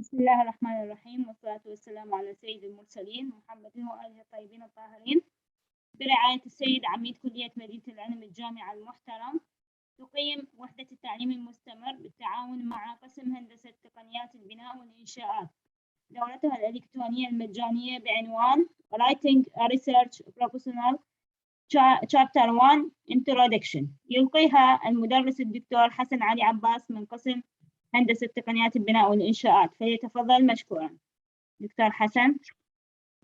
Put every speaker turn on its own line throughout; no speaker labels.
بسم الله الرحمن الرحيم، والصلاة والسلام على سيد المرسلين محمد وآله الطيبين الطاهرين برعاية السيد عميد كلية مدينة العلم الجامعة المحترم. تقيم وحدة التعليم المستمر بالتعاون مع قسم هندسة تقنيات البناء والإنشاءات دورتها الإلكترونية المجانية بعنوان Writing a Research Proposal Chapter 1 Introduction، يلقيها المدرس الدكتور حسن علي عباس من قسم هندسة تقنيات البناء والإنشاءات، فليتفضل مشكورا دكتور حسن.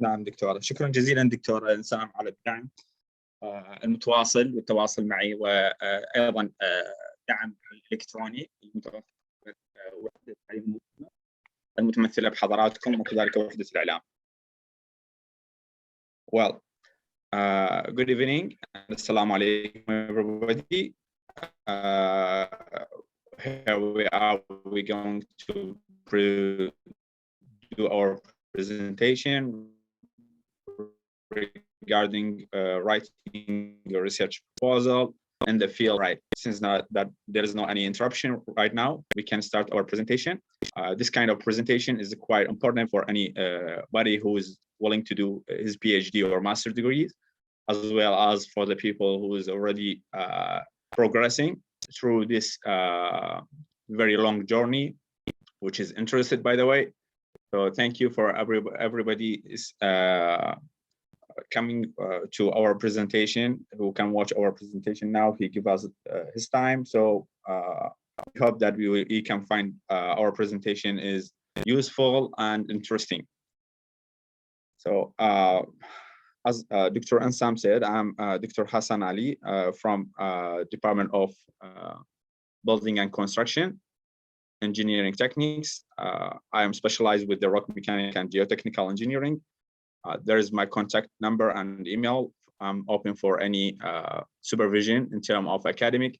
نعم دكتورة، شكرا جزيلا دكتورة إنسام على الدعم المتواصل والتواصل معي، وأيضا دعم الإلكتروني المتوفر وحدة التعليم المتمثلة بحضراتكم وكذلك وحدة الإعلام. Well, good evening and assalamu alaikum everybody. Here we are. We're going to do our presentation regarding writing a research proposal in the field. Right, since that there is no any interruption right now, we can start our presentation. This kind of presentation is quite important for anybody who is willing to do his PhD or master degrees, as well as for the people who is already progressing through this very long journey, which is interested, by the way. So thank you for everybody is coming to our presentation, who can watch our presentation now. He give us his time. So we hope that we can find our presentation is useful and interesting. So as Dr. Ansam said, I'm Dr. Hassan Ali from Department of Building and Construction Engineering Techniques. I am specialized with the rock mechanic and geotechnical engineering. There is my contact number and email. I'm open for any supervision in terms of academic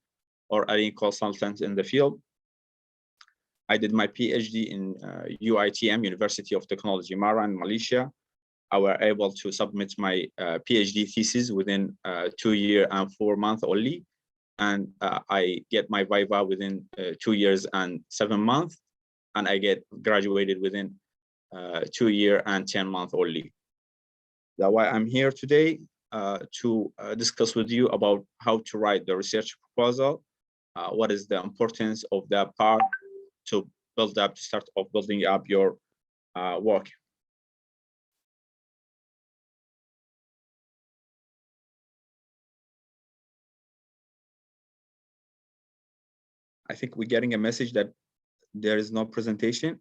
or any consultant in the field. I did my PhD in UITM, University of Technology, Mara in Malaysia. I was able to submit my PhD thesis within 2 years and 4 months only. And I get my viva within 2 years and 7 months. And I get graduated within 2 years and 10 months only. That's why I'm here today to discuss with you about how to write the research proposal. What is the importance of that part to start off building up your work. I think we're getting a message that there is no presentation.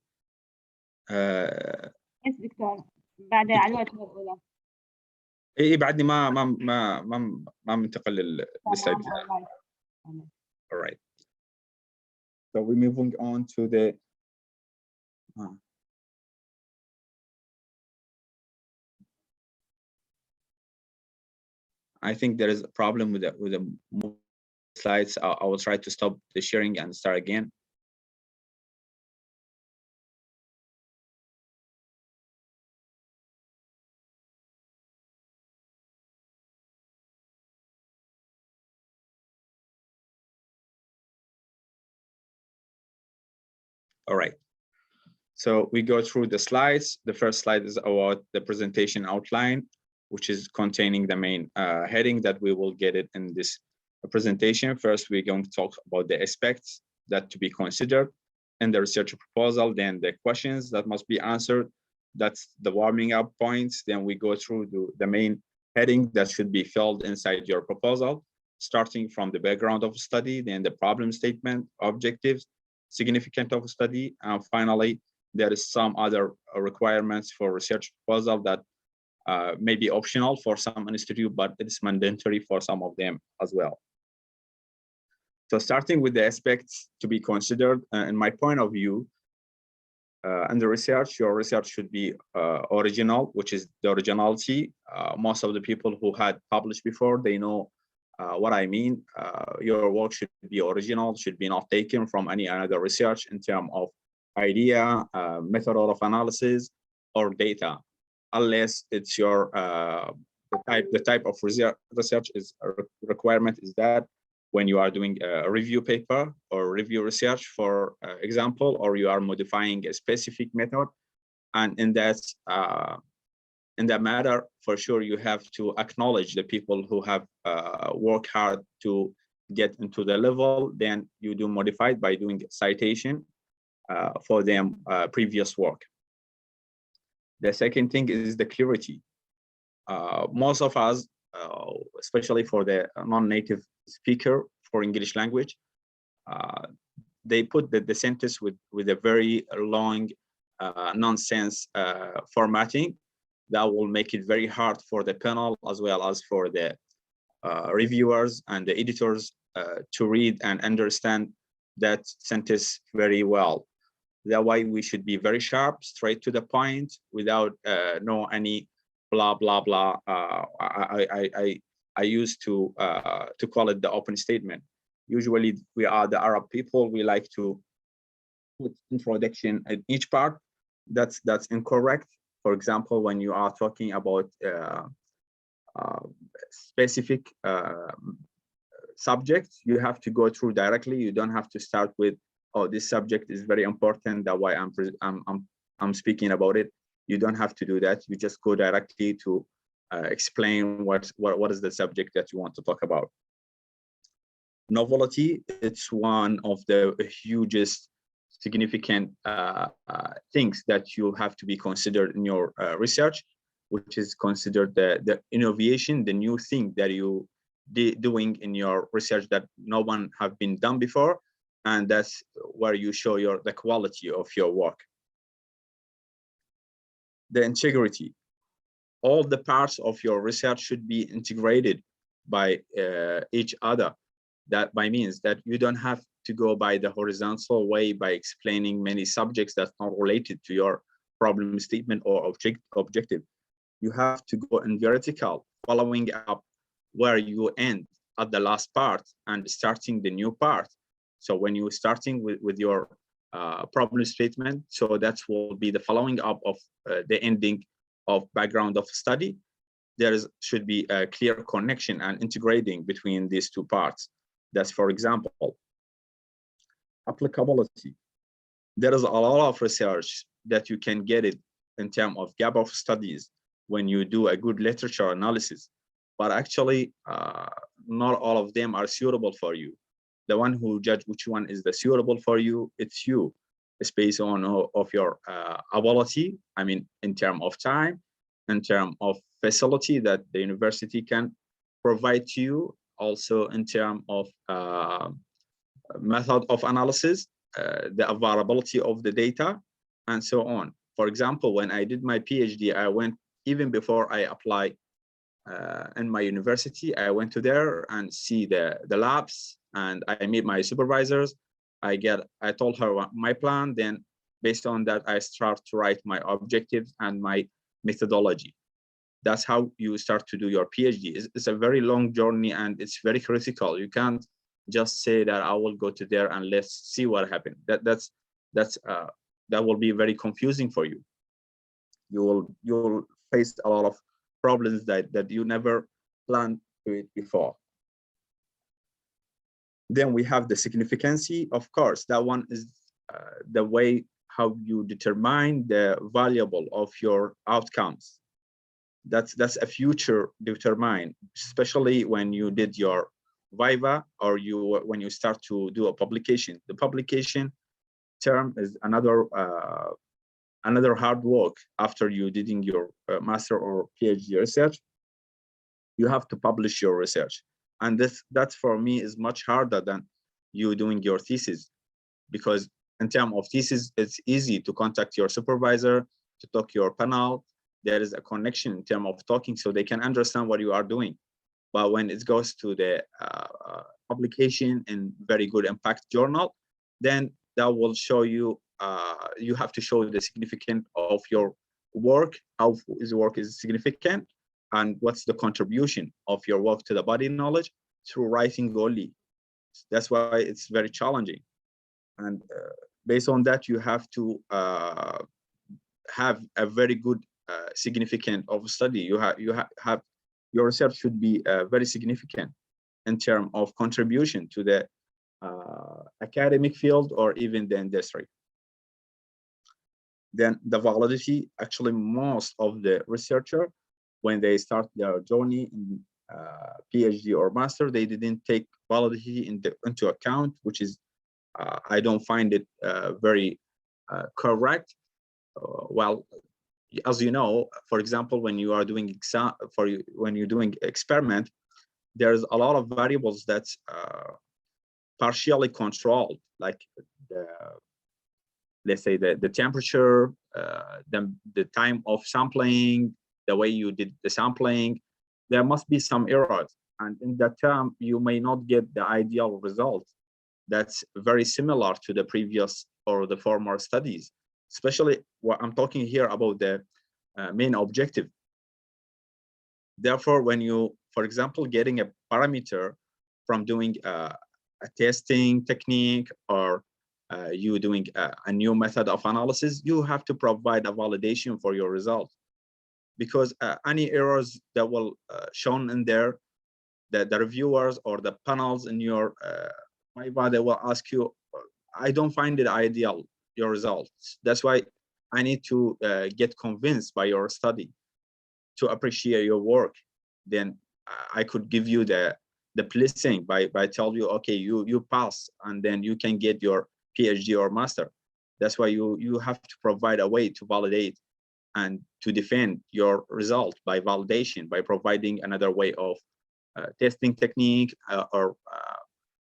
Yes, دكتور. بعد علوات الأولى.
إيه بعدني ما منتقل للسلايد. All right. So we're moving on to the. I think there is a problem with the slides. I will try to stop the sharing and start again. All right. So we go through the slides. The first slide is about the presentation outline, which is containing the main heading that we will get it in this presentation. First, we're going to talk about the aspects that to be considered in the research proposal, then the questions that must be answered. That's the warming up points. Then we go through the main heading that should be filled inside your proposal, starting from the background of study, then the problem statement, objectives, significance of study, and finally, there is some other requirements for research proposal that may be optional for some institute, but it's mandatory for some of them as well. So starting with the aspects to be considered, in my point of view, in the research, your research should be original, which is the originality. Most of the people who had published before, they know what I mean. Your work should be original, should be not taken from any other research in terms of idea, method of analysis, or data, unless it's your the type of research is a requirement is that when you are doing a review paper or review research, for example, or you are modifying a specific method. And in that matter, for sure, you have to acknowledge the people who have worked hard to get into the level. Then you do modified by doing citation for them previous work. The second thing is the clarity. Most of us, especially for the non-native speaker for English language, they put the sentence with a very long nonsense formatting that will make it very hard for the panel as well as for the reviewers and the editors to read and understand that sentence very well. That way we should be very sharp, straight to the point, without no any blah blah blah. I used to call it the open statement. Usually we are the Arab people, we like to put introduction at each part. That's incorrect. For example, when you are talking about specific subjects, you have to go through directly. You don't have to start with, oh, this subject is very important, that's why I'm speaking about it. You don't have to do that. You just go directly to explain what is the subject that you want to talk about. Novelty, it's one of the hugest significant things that you have to be considered in your research, which is considered the innovation, the new thing that you doing in your research that no one have been done before, and that's where you show the quality of your work. The integrity, all the parts of your research should be integrated by each other. That by means that you don't have to go by the horizontal way by explaining many subjects that's not related to your problem statement or objective. You have to go in vertical, following up where you end at the last part and starting the new part. So when you're starting with your problem statement, so that will be the following up of the ending of background of study. There should be a clear connection and integrating between these two parts. That's, for example, applicability. There is a lot of research that you can get it in terms of gap of studies when you do a good literature analysis, but actually not all of them are suitable for you. The one who judge which one is the suitable for you, it's you. It's based on of your ability. I mean, in terms of time, in terms of facility that the university can provide to you, also in terms of method of analysis, the availability of the data, and so on. For example, when I did my PhD, I went, even before I applied in my university, I went to there and see the labs, and I meet my supervisors. I told her my plan, then based on that, I start to write my objectives and my methodology. That's how you start to do your PhD. It's a very long journey and it's very critical. You can't just say that I will go to there and let's see what happens. That will be very confusing for you. You will face a lot of problems that you never planned to it before. Then we have the significancy. Of course, that one is the way how you determine the variable of your outcomes. That's a future determine, especially when you did your viva or when you start to do a publication. The publication term is another hard work after you did your master or PhD research. You have to publish your research, and that for me is much harder than you doing your thesis, because in terms of thesis, it's easy to contact your supervisor, to talk to your panel. There is a connection in terms of talking, so they can understand what you are doing. But when it goes to the publication in very good impact journal, then that will show you, you have to show the significance of your work, how is work is significant, and what's the contribution of your work to the body knowledge through writing only. That's why it's very challenging. And based on that, you have to have a very good significant of study. You have your research should be very significant. in terms of contribution to the academic field or even the industry. Then the validity, actually most of the researcher, when they start their journey in PhD or master, they didn't take validity into account, which is, I don't find it very correct. Well, as you know, for example, when you are doing when you're doing experiment, there's a lot of variables that's partially controlled, like let's say the temperature, the time of sampling, the way you did the sampling. There must be some errors, and in that term, you may not get the ideal result that's very similar to the previous or the former studies. Especially what I'm talking here about the main objective. Therefore, when you, for example, getting a parameter from doing a testing technique or you doing a new method of analysis, you have to provide a validation for your result, because any errors that will shown in there, the reviewers or the panels in your Viva, they will ask you, I don't find it ideal, your results. That's why I need to get convinced by your study to appreciate your work. Then I could give you the blessing by tell you, okay, you pass, and then you can get your PhD or master. That's why you have to provide a way to validate and to defend your result by validation, by providing another way of testing technique or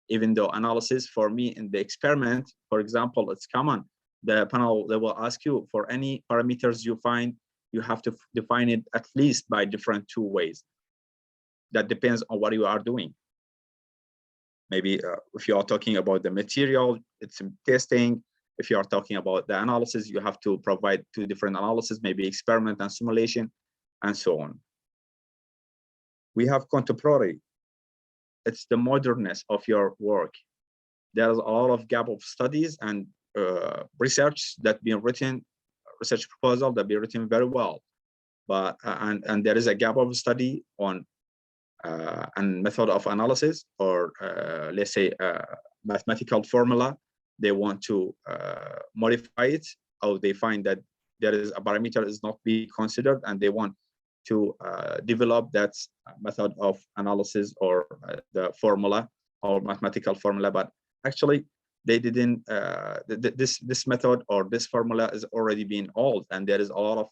even though analysis. For me in the experiment, for example, it's common. The panel, they will ask you for any parameters you find, you have to define it at least by different 2 ways. That depends on what you are doing. Maybe if you are talking about the material, it's testing. If you are talking about the analysis, you have to provide 2 different analysis, maybe experiment and simulation, and so on. We have contemporary. It's the modernness of your work. There's a lot of gap of studies and research that been written, research proposal that be written very well, but and there is a gap of study on and method of analysis, or let's say mathematical formula. They want to modify it, or they find that there is a parameter is not being considered, and they want to develop that method of analysis or the formula or mathematical formula. But actually they didn't this method or this formula is already being old, and there is a lot of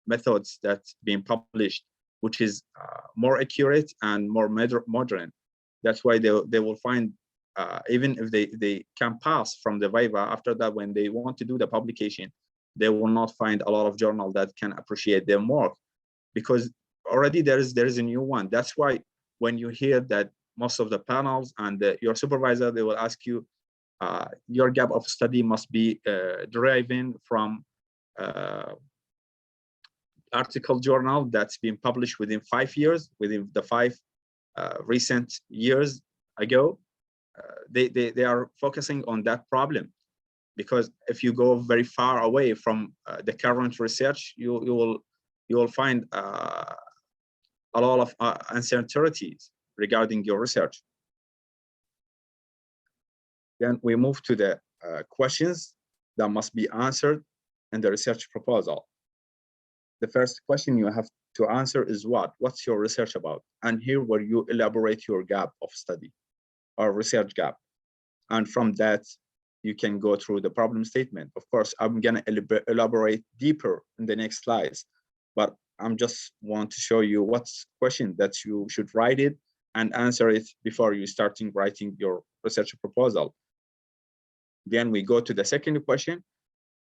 methods that's being published which is more accurate and more modern. That's why they will find even if they can pass from the Viva, after that when they want to do the publication, they will not find a lot of journal that can appreciate their work, because already there is a new one. That's why when you hear that most of the panels and your supervisor, they will ask you, your gap of study must be deriving from article journal that's been published within 5 years, within the 5 recent years ago. They are focusing on that problem, because if you go very far away from the current research, you will find a lot of uncertainties regarding your research. Then we move to the questions that must be answered in the research proposal. The first question you have to answer is what's your research about? And here where you elaborate your gap of study or research gap. And from that, you can go through the problem statement. Of course, I'm gonna elaborate deeper in the next slides, but I'm just want to show you what's question that you should write it and answer it before you starting writing your research proposal. Then we go to the second question.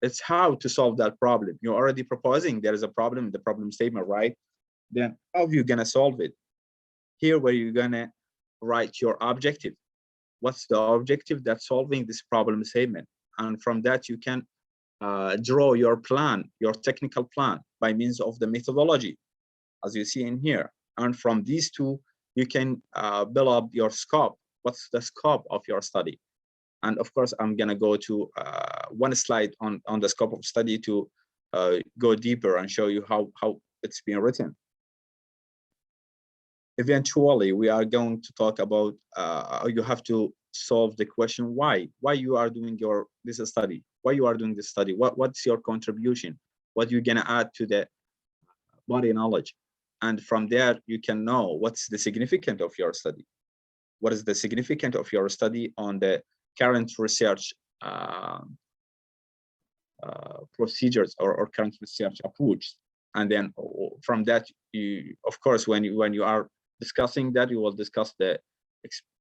It's how to solve that problem. You're already proposing there is a problem in the problem statement, right? Then how are you gonna solve it? Here where you're gonna write your objective. What's the objective that's solving this problem statement? And from that you can draw your plan, your technical plan by means of the methodology, as you see in here. And from these two, you can build up your scope. What's the scope of your study? And of course, I'm gonna go to one slide on the scope of study to go deeper and show you how it's being written. eventually we are going to talk about you have to solve the question why you are doing this study, why you are doing this study, what's your contribution, what you're gonna add to the body knowledge. And from there you can know what's the significance of your study, what is the significance of your study on the current research procedures or current research approach. And then from that, you, of course, when you are discussing that, you will discuss the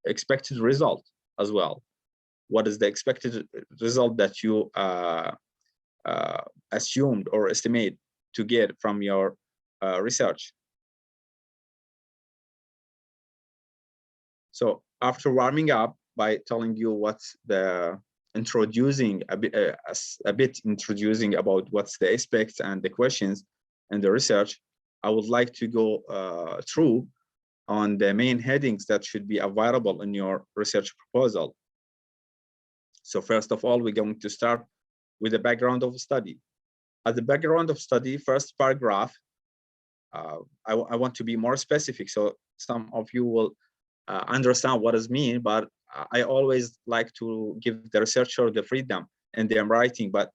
expected result as well. What is the expected result that you assumed or estimate to get from your research? So after warming up by telling you what's the introducing a bit introducing about what's the aspects and the questions and the research, I would like to go through on the main headings that should be available in your research proposal. So first of all, we're going to start with the background of study. At the background of study, first paragraph, I want to be more specific, so some of you will understand what is mean, but I always like to give the researcher the freedom in their writing. But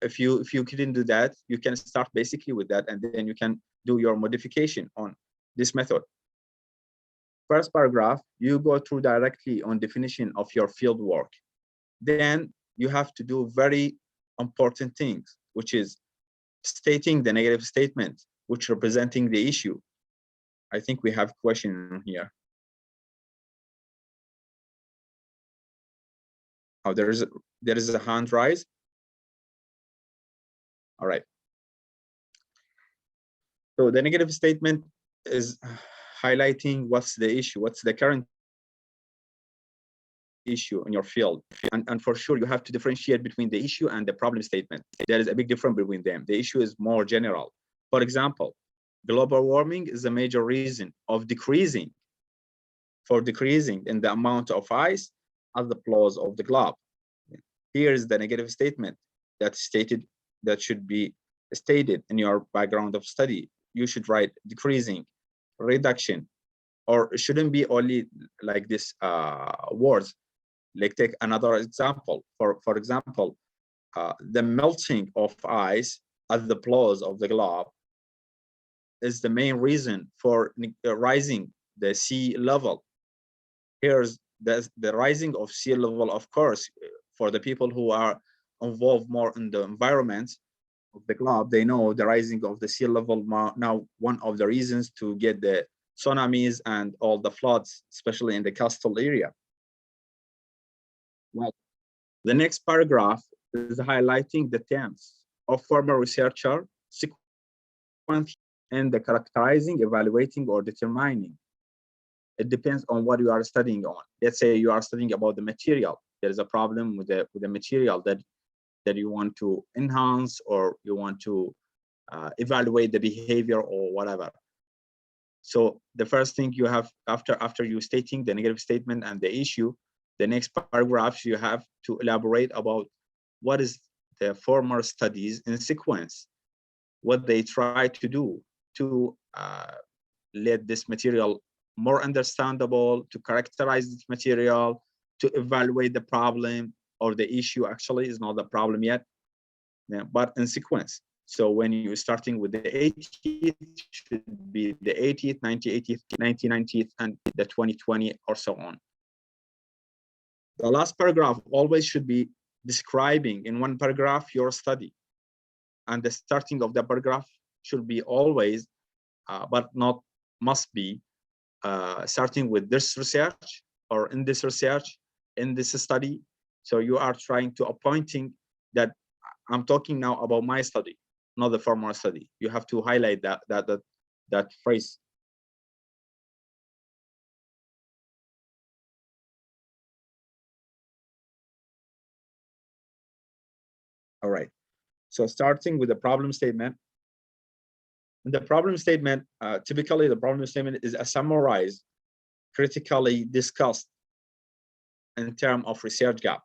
if you couldn't do that, you can start basically with that, and then you can do your modification on this method. First paragraph, you go through directly on definition of your field work. Then you have to do very important things, which is stating the negative statement, which representing the issue. I think we have a question here. Oh, there is a hand rise. All right. So the negative statement is highlighting what's the issue, what's the current issue in your field. And for sure, you have to differentiate between the issue and the problem statement. There is a big difference between them. The issue is more general. For example, global warming is a major reason of decreasing in the amount of ice at the poles of the globe. Here is the negative statement that should be stated in your background of study. You should write decreasing, reduction, or it shouldn't be only like this words. Like take another example. For example, the melting of ice at the poles of the globe is the main reason for rising the sea level. Here's the rising of sea level, of course, for the people who are involved more in the environment of the globe, they know the rising of the sea level now one of the reasons to get the tsunamis and all the floods, especially in the coastal area. Well, the next paragraph is highlighting the terms of former researcher, sequence, and the characterizing, evaluating, or determining. It depends on what you are studying on. Let's say you are studying about the material. There is a problem with the material that you want to enhance, or you want to evaluate the behavior or whatever. So the first thing you have after you stating the negative statement and the issue, the next paragraphs you have to elaborate about what is the former studies in sequence, what they try to do to let this material more understandable, to characterize this material, to evaluate the problem or the issue. Actually is not the problem yet, but in sequence. So when you're starting with the 80th, should be the 80th, 90th, 90th, and the 2020 or so on. The last paragraph always should be describing in one paragraph your study, and the starting of the paragraph should be always, but not must be, starting with this research or in this research, in this study. So you are trying to appointing that I'm talking now about my study, not the former study. You have to highlight that phrase. All right. So starting with the problem statement. In the problem statement, typically the problem statement is a summarized, critically discussed in terms of research gap.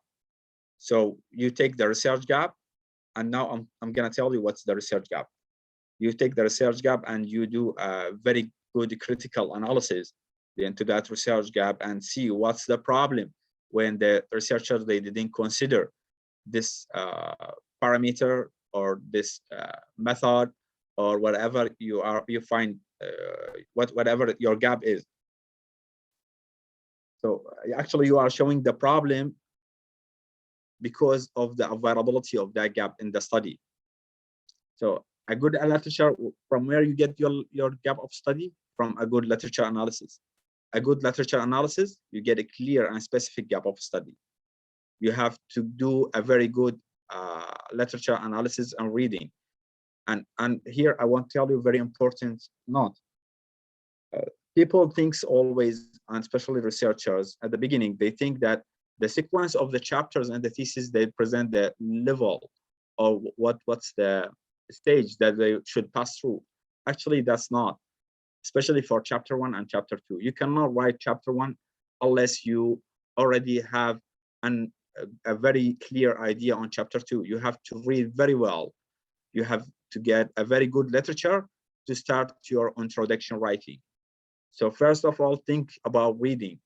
So you take the research gap, and now I'm gonna tell you what's the research gap. You take the research gap and you do a very good critical analysis into that research gap and see what's the problem when the researchers, they didn't consider this parameter or this method or whatever you find whatever your gap is. So actually you are showing the problem because of the availability of that gap in the study. So a good literature, from where you get your gap of study? From a good literature analysis. A good literature analysis, you get a clear and specific gap of study. You have to do a very good literature analysis and reading. And here I want to tell you a very important note. People thinks always, and especially researchers at the beginning, they think that the sequence of the chapters and the thesis, they present the level or what's the stage that they should pass through. Actually, that's not, especially for chapter 1 and chapter 2. You cannot write chapter 1 unless you already have a very clear idea on chapter 2. You have to read very well. You have to get a very good literature to start your introduction writing. So first of all, think about reading,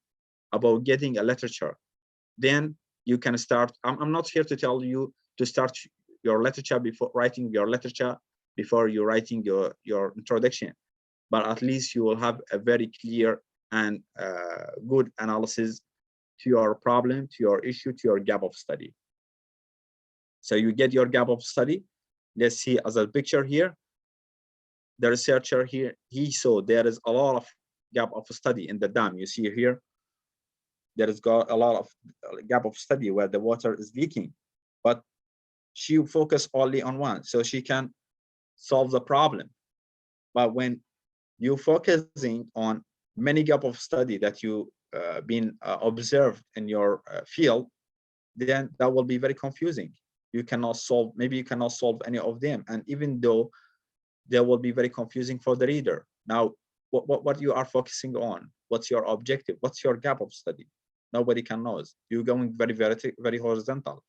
about getting a literature. Then you can start. I'm not here to tell you to start your literature before writing your literature, before you're writing your introduction, but at least you will have a very clear and good analysis to your problem, to your issue, to your gap of study. So you get your gap of study. Let's see as a picture here. The researcher here, he saw there is a lot of gap of study in the dam. You see here, there is got a lot of gap of study where the water is leaking, but she focused only on one, so she can solve the problem. But when you focusing on many gap of study that you been observed in your field, then that will be very confusing. You cannot solve, maybe you cannot solve any of them, and even though they will be very confusing for the reader. Now, what you are focusing on? What's your objective? What's your gap of study? Nobody can know. You're going very horizontal.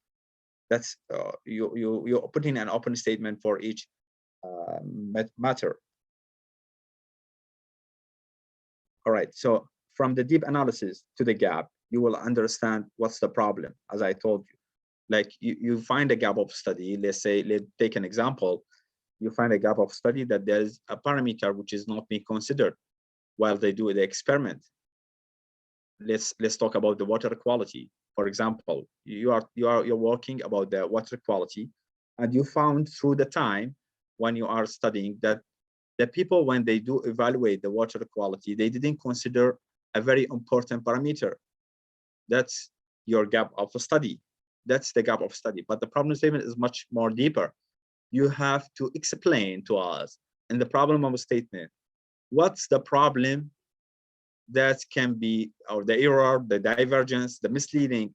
That's you're putting an open statement for each matter. All right. So from the deep analysis to the gap, you will understand what's the problem. As I told you, like you find a gap of study. Let's say, let's take an example. You find a gap of study that there is a parameter which is not being considered while they do the experiment. Let's talk about the water quality. For example, you're working about the water quality, and you found through the time when you are studying that the people, when they do evaluate the water quality, they didn't consider a very important parameter. That's your gap of study. That's the gap of study. But the problem statement is much more deeper. You have to explain to us in the problem of a statement, what's the problem that can be, or the error, the divergence, the misleading,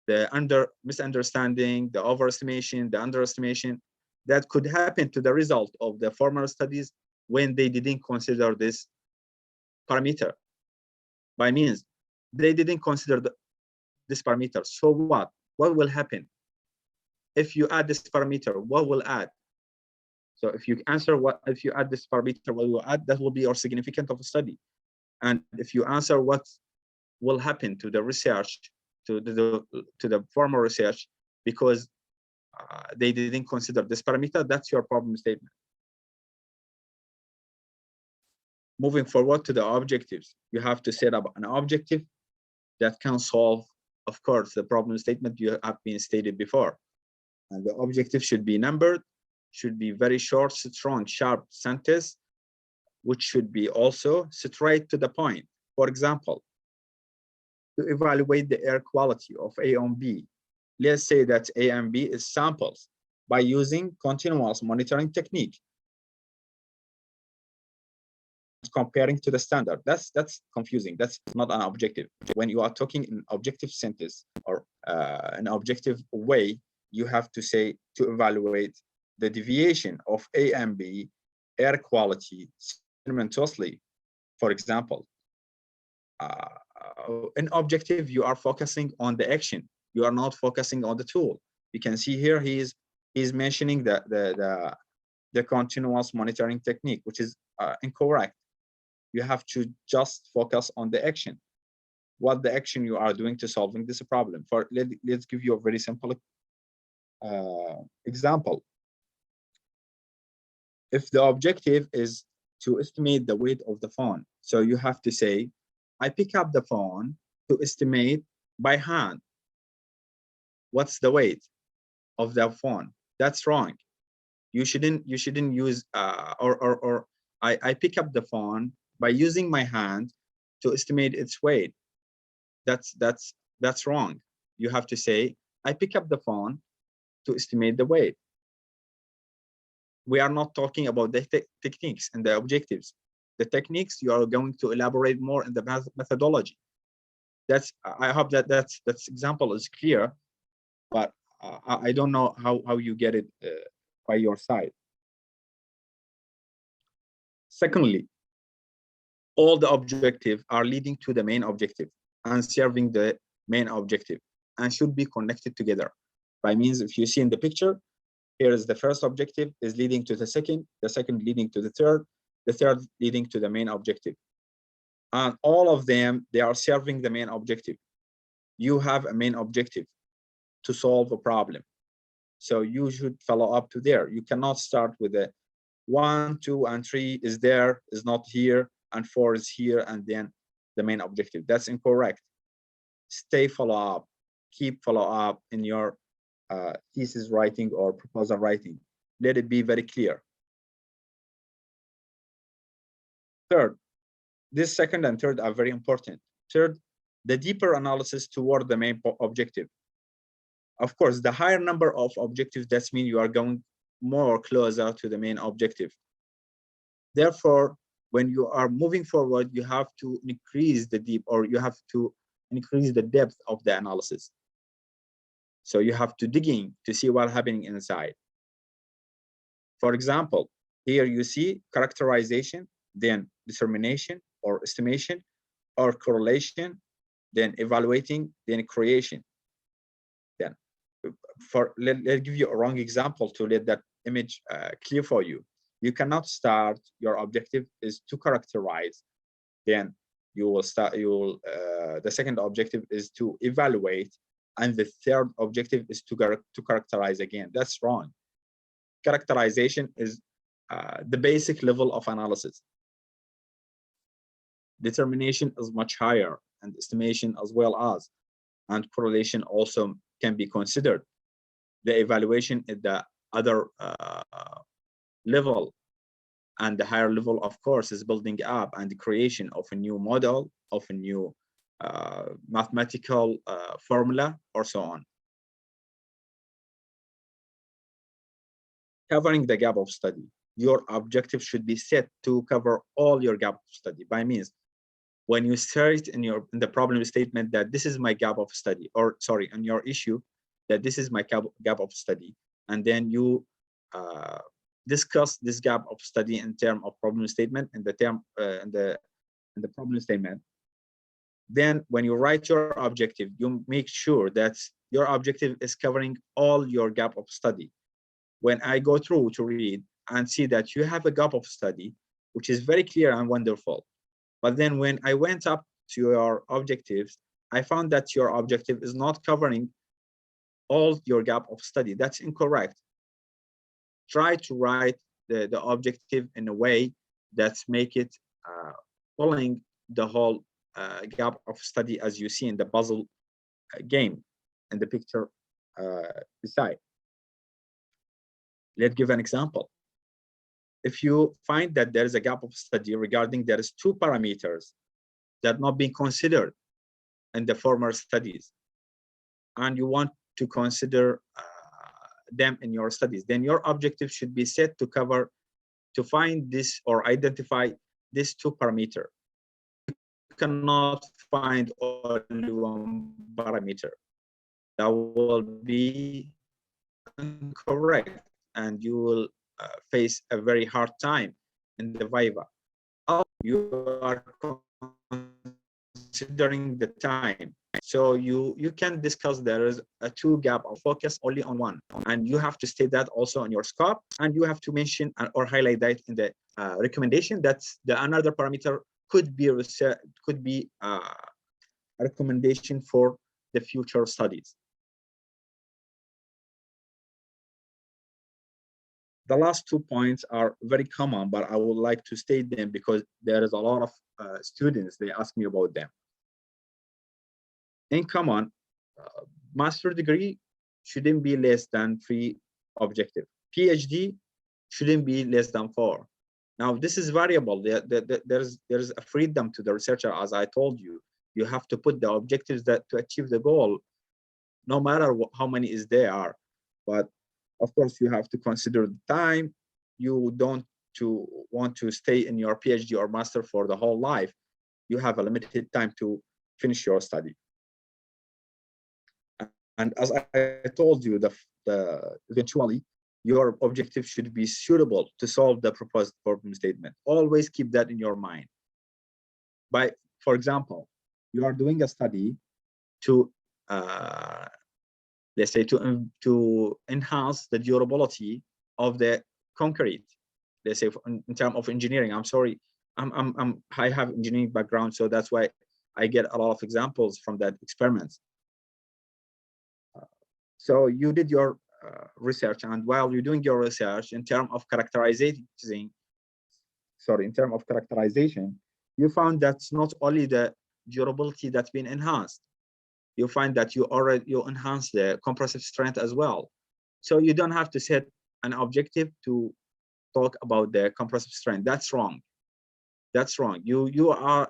the misunderstanding, the overestimation, the underestimation that could happen to the result of the former studies when they didn't consider this parameter. By means, they didn't consider this parameter. So what will happen? If you add this parameter, what will add? So if you answer if you add this parameter, what will add, that will be your significant of a study. And if you answer what will happen to the research, to the former research, because they didn't consider this parameter, that's your problem statement. Moving forward to the objectives, you have to set up an objective that can solve, of course, the problem statement you have been stated before. And the objective should be numbered, should be very short, strong, sharp sentence, which should be also straight to the point. For example, to evaluate the air quality of A and B, let's say that A and B is samples by using continuous monitoring technique. Comparing to the standard, that's confusing. That's not an objective. When you are talking in objective sentence or an objective way, you have to say to evaluate the deviation of A and B air quality simultaneously. For example, in objective, you are focusing on the action. You are not focusing on the tool. You can see here he's mentioning the continuous monitoring technique, which is incorrect. You have to just focus on the action. What the action you are doing to solving this problem. Let's give you a very simple example. If the objective is to estimate the weight of the phone, so you have to say, I pick up the phone to estimate by hand what's the weight of the phone. That's wrong. You shouldn't use I pick up the phone by using my hand to estimate its weight. That's wrong. You have to say, I pick up the phone to estimate the weight. We are not talking about the techniques and the objectives. The techniques, you are going to elaborate more in the methodology. I hope that example is clear, but I don't know how you get it by your side. Secondly, all the objectives are leading to the main objective and serving the main objective and should be connected together. By means, if you see in the picture, here is the first objective is leading to the second leading to the third leading to the main objective. And all of them, they are serving the main objective. You have a main objective to solve a problem. So you should follow up to there. You cannot start with a 1, 2, and 3 is there, is not here, and 4 is here, and then the main objective. That's incorrect. Stay follow up, keep follow up in your thesis writing or proposal writing. Let it be very clear. Third, this second and third are very important. Third, the deeper analysis toward the main objective. Of course, the higher number of objectives, that means you are going more closer to the main objective. Therefore, when you are moving forward, you have to increase the deep, or you have to increase the depth of the analysis. So you have to dig in to see what's happening inside. For example, here you see characterization, then determination or estimation, or correlation, then evaluating, then creation. Then let's give you a wrong example to let that image clear for you. You cannot start, your objective is to characterize, then you will start, the second objective is to evaluate, and the third objective is to characterize again. That's wrong. Characterization is the basic level of analysis. Determination is much higher, and estimation as well as, and correlation also can be considered. The evaluation at the other level, and the higher level, of course, is building up and the creation of a new model, of a new mathematical formula, or so on. Covering the gap of study. Your objective should be set to cover all your gap of study. By means, when you start in the problem statement that this is my gap of study, or sorry, on your issue, that this is my gap of study, and then you discuss this gap of study in terms of problem statement, in the term in the problem statement. Then when you write your objective, you make sure that your objective is covering all your gap of study. When I go through to read and see that you have a gap of study, which is very clear and wonderful, but then when I went up to your objectives, I found that your objective is not covering all your gap of study. That's incorrect. Try to write the objective in a way that's make it following the whole gap of study, as you see in the puzzle game in the picture beside. Let's give an example. If you find that there is a gap of study regarding there is 2 parameters that not being considered in the former studies, and you want to consider them in your studies, then your objective should be set to cover, to find this or identify these 2 parameters. You cannot find only 1 parameter. That will be incorrect, and you will face a very hard time in the Viva. You are considering the time, so you can discuss there is a 2 gap of focus only on 1, and you have to state that also on your scope, and you have to mention or highlight that in the recommendation. That's the another parameter could be a recommendation for the future studies. The last 2 points are very common, but I would like to state them because there is a lot of students, they ask me about them. In common, master degree shouldn't be less than 3 objectives. PhD shouldn't be less than 4. Now, this is variable. There's a freedom to the researcher, as I told you. You have to put the objectives that to achieve the goal, no matter how many is there. But of course, you have to consider the time. You don't want to stay in your PhD or master for the whole life. You have a limited time to finish your study. And as I told you, eventually, your objective should be suitable to solve the proposed problem statement. Always keep that in your mind. For example, you are doing a study to, let's say, to enhance the durability of the concrete. Let's say in terms of engineering. I'm sorry, I have engineering background, so that's why I get a lot of examples from that experiments. So you did your research, and while you're doing your research in terms of characterization, you found that's not only the durability that's been enhanced. You find that you enhance the compressive strength as well. So you don't have to set an objective to talk about the compressive strength. That's wrong. That's wrong. You are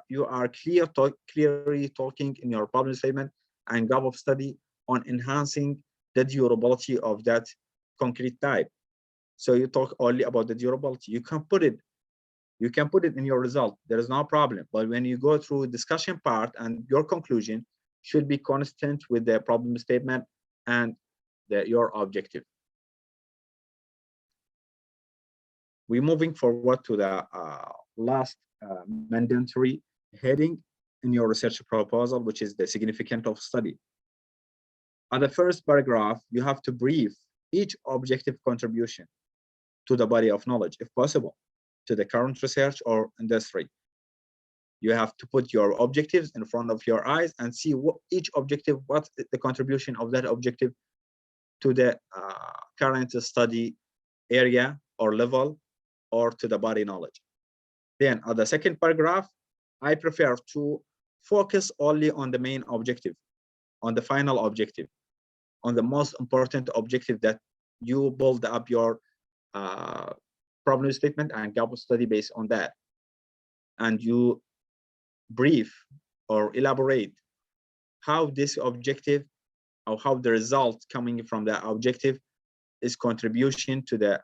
clearly talking in your problem statement and gap of study on enhancing the durability of that concrete type. So you talk only about the durability. You can put it in your result. There is no problem. But when you go through discussion part, and your conclusion should be consistent with the problem statement and your objective. We're moving forward to the last mandatory heading in your research proposal, which is the significance of study. On the first paragraph, you have to brief each objective contribution to the body of knowledge, if possible, to the current research or industry. You have to put your objectives in front of your eyes and see what each objective, what's the contribution of that objective to the current study area or level, or to the body knowledge. Then on the second paragraph, I prefer to focus only on the main objective, on the final objective, on the most important objective that you build up your problem statement and gap of study based on that. And you brief or elaborate how this objective, or how the result coming from the objective is contribute to the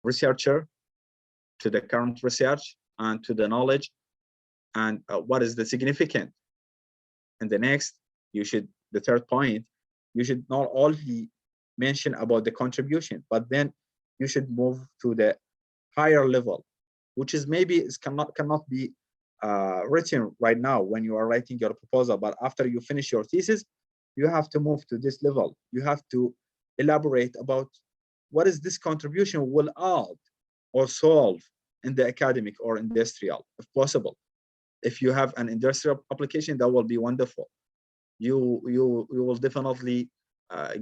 researcher, to the current research, and to the knowledge, and what is the significance. And the third point, you should not only mention about the contribution, but then you should move to the higher level, which is maybe cannot be written right now when you are writing your proposal, but after you finish your thesis, you have to move to this level. You have to elaborate about what is this contribution will add or solve in the academic or industrial, if possible. If you have an industrial application, that will be wonderful. You will definitely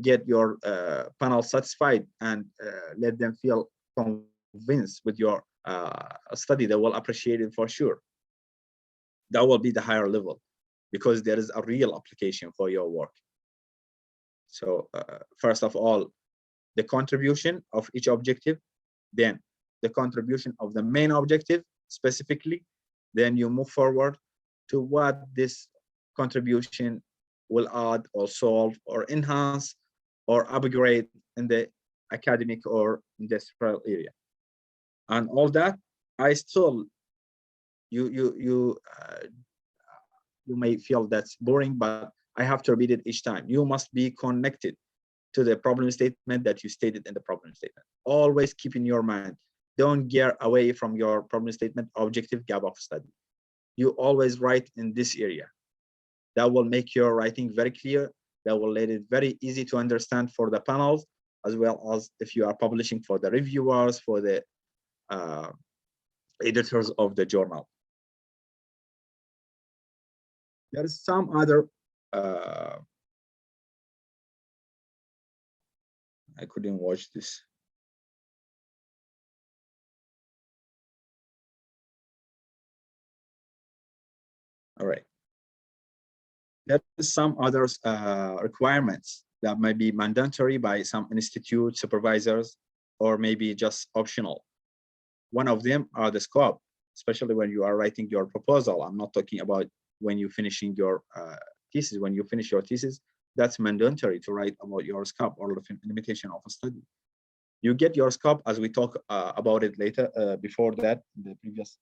get your panel satisfied and let them feel convinced with your study. They will appreciate it for sure. That will be the higher level, because there is a real application for your work. So first of all, the contribution of each objective, then the contribution of the main objective specifically, then you move forward to what this contribution will add or solve or enhance or upgrade in the academic or industrial area. And all that, I still, you may feel that's boring, but I have to repeat it each time. You must be connected to the problem statement that you stated in the problem statement. Always keep in your mind, don't get away from your problem statement objective gap of study. You always write in this area. That will make your writing very clear. That will make it very easy to understand for the panels, as well as if you are publishing for the reviewers, for the editors of the journal. There is some other I couldn't watch this. All right. There is some other requirements that might be mandatory by some institute supervisors, or maybe just optional. One of them are the scope, especially when you are writing your proposal. I'm not talking about when you're finishing your thesis. When you finish your thesis, that's mandatory to write about your scope or the limitation of a study. You get your scope as we talk about it later, before that, the previous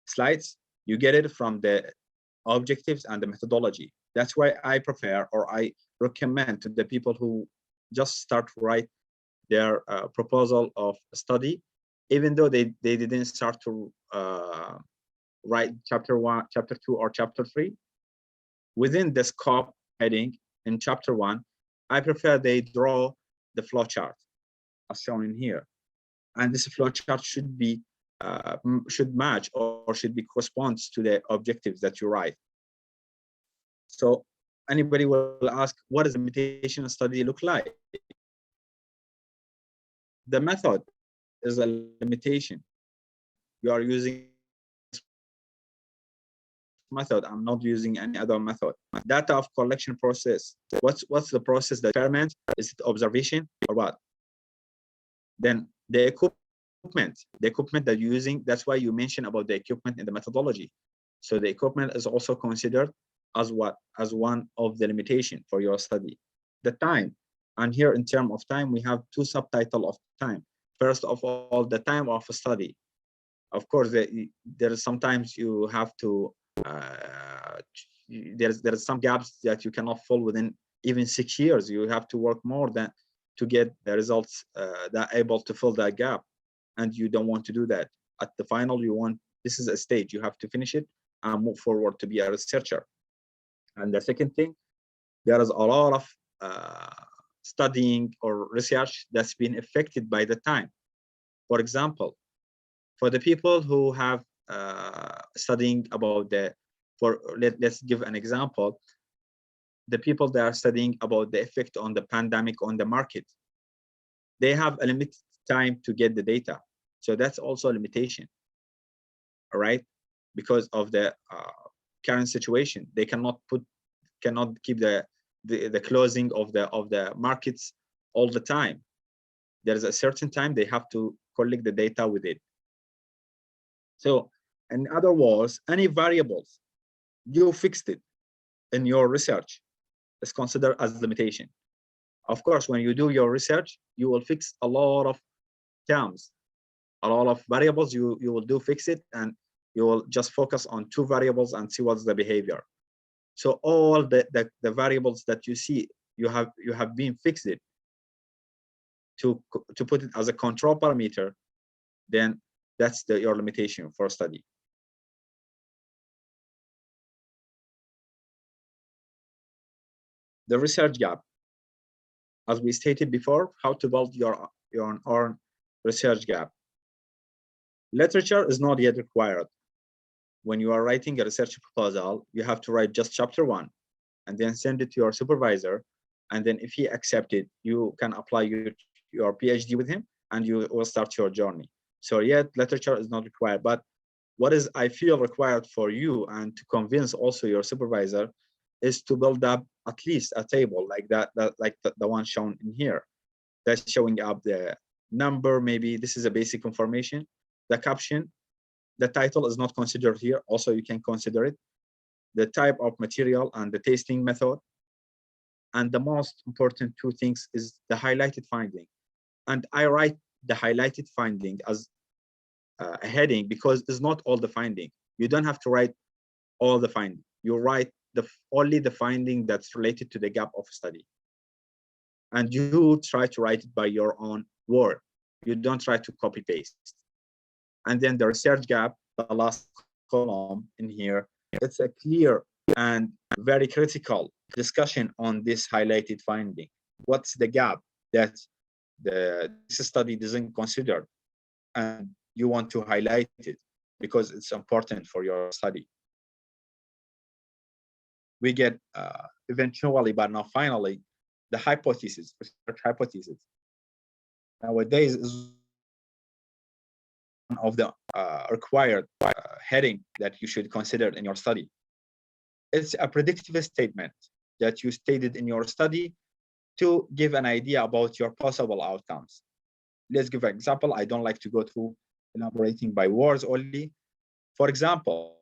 slides. You get it from the objectives and the methodology. That's why I prefer, or I recommend to the people who just start to write their proposal of study, even though they didn't start to write chapter 1, chapter 2, or chapter 3, within the scope heading in chapter 1, I prefer they draw the flow chart as shown in here. And this flow chart should be should match or should be corresponds to the objectives that you write. So anybody will ask, what does the limitation study look like? The method is a limitation. You are using method. I'm not using any other method. Data of collection process. What's the process that experiment? Is it observation or what? Then the equipment that you're using. That's why you mentioned about the equipment in the methodology. So the equipment is also considered as what? As one of the limitation for your study. The time. And here in terms of time, we have two subtitles of time. First of all, the time of a study. Of course, there is sometimes you have to there's some gaps that you cannot fill within even 6 years. You have to work more than to get the results that are able to fill that gap, and you don't want to do that. At the final, you want, this is a stage, you have to finish it and move forward to be a researcher. And the second thing, there is a lot of studying or research that's been affected by the time. For example, for the people who have studying about the, let's give an example, the people that are studying about the effect on the pandemic on the market, they have a limited time to get the data. So that's also a limitation, all right? Because of the current situation, they cannot keep the closing of the markets all the time. There's a certain time they have to collect the data with it. So in other words, any variables you fixed it in your research is considered as limitation. Of course, when you do your research, you will fix a lot of terms, a lot of variables. You will do fix it, and you will just focus on 2 variables and see what's the behavior. So all the variables that you see, you have been fixed it to put it as a control parameter, then that's your limitation for study. The research gap. As we stated before, how to build your own research gap. Literature is not yet required. When you are writing a research proposal, you have to write just chapter 1 and then send it to your supervisor. And then if he accepts it, you can apply your PhD with him and you will start your journey. So yet literature is not required, but what is I feel required for you and to convince also your supervisor is to build up at least a table like that like the one shown in here. That's showing up the number, maybe this is a basic information, the caption, the title is not considered here. Also, you can consider it, the type of material and the tasting method. And the most important 2 things is the highlighted finding. And I write the highlighted finding as a heading because it's not all the finding. You don't have to write all the finding. You write only the finding that's related to the gap of study. And you try to write it by your own word. You don't try to copy paste. And then the research gap, the last column in here, it's a clear and very critical discussion on this highlighted finding. What's the gap that this study doesn't consider? And you want to highlight it because it's important for your study. We get eventually, but not finally, the hypothesis, research hypothesis. Nowadays is one of the required heading that you should consider in your study. It's a predictive statement that you stated in your study to give an idea about your possible outcomes. Let's give an example. I don't like to go through elaborating by words only. For example,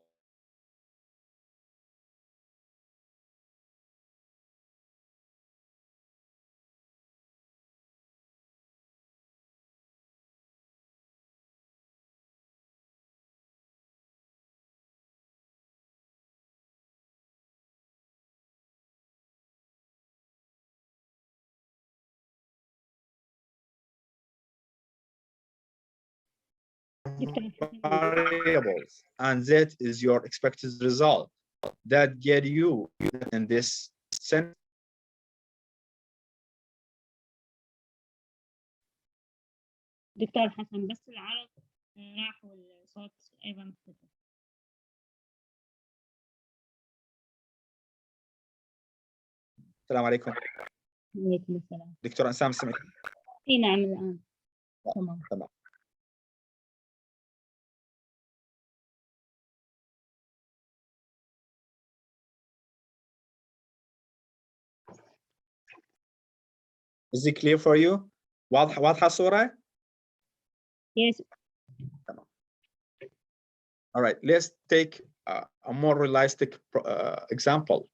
variables, and that is your expected result that get you in this sentence.
دكتور حسن بس العرض راح والصوت أيضا اختفى.
السلام عليكم.
وعليكم السلام.
دكتور أنسام سمعت؟
اي نعم الآن. تمام.
Is it clear for you? واضحة الصورة؟
Yes.
All right, let's take a more realistic example.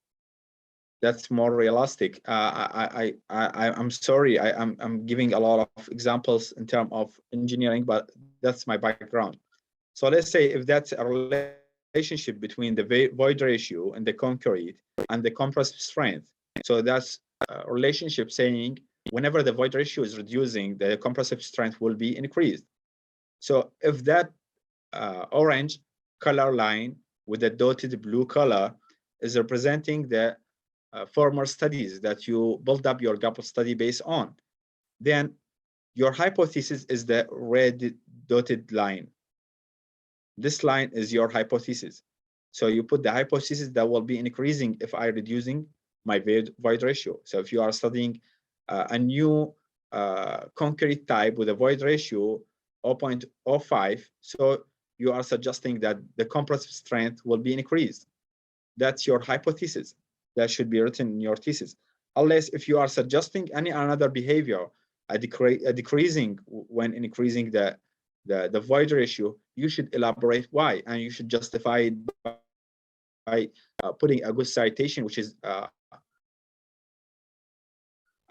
That's more realistic. I'm sorry, I'm giving a lot of examples in terms of engineering, but that's my background. So let's say if that's a relationship between the void ratio and the concrete and the compressive strength. So that's a relationship saying whenever the void ratio is reducing, the compressive strength will be increased. So if that orange color line with the dotted blue color is representing the former studies that you build up your gap study based on, then your hypothesis is the red dotted line. This line is your hypothesis. So you put the hypothesis that will be increasing if I reducing my void ratio. So if you are studying a new concrete type with a void ratio 0.05, so you are suggesting that the compressive strength will be increased. That's your hypothesis. That should be written in your thesis. Unless if you are suggesting any another behavior, a decreasing when increasing the void ratio, you should elaborate why, and you should justify it by putting a good citation, which is a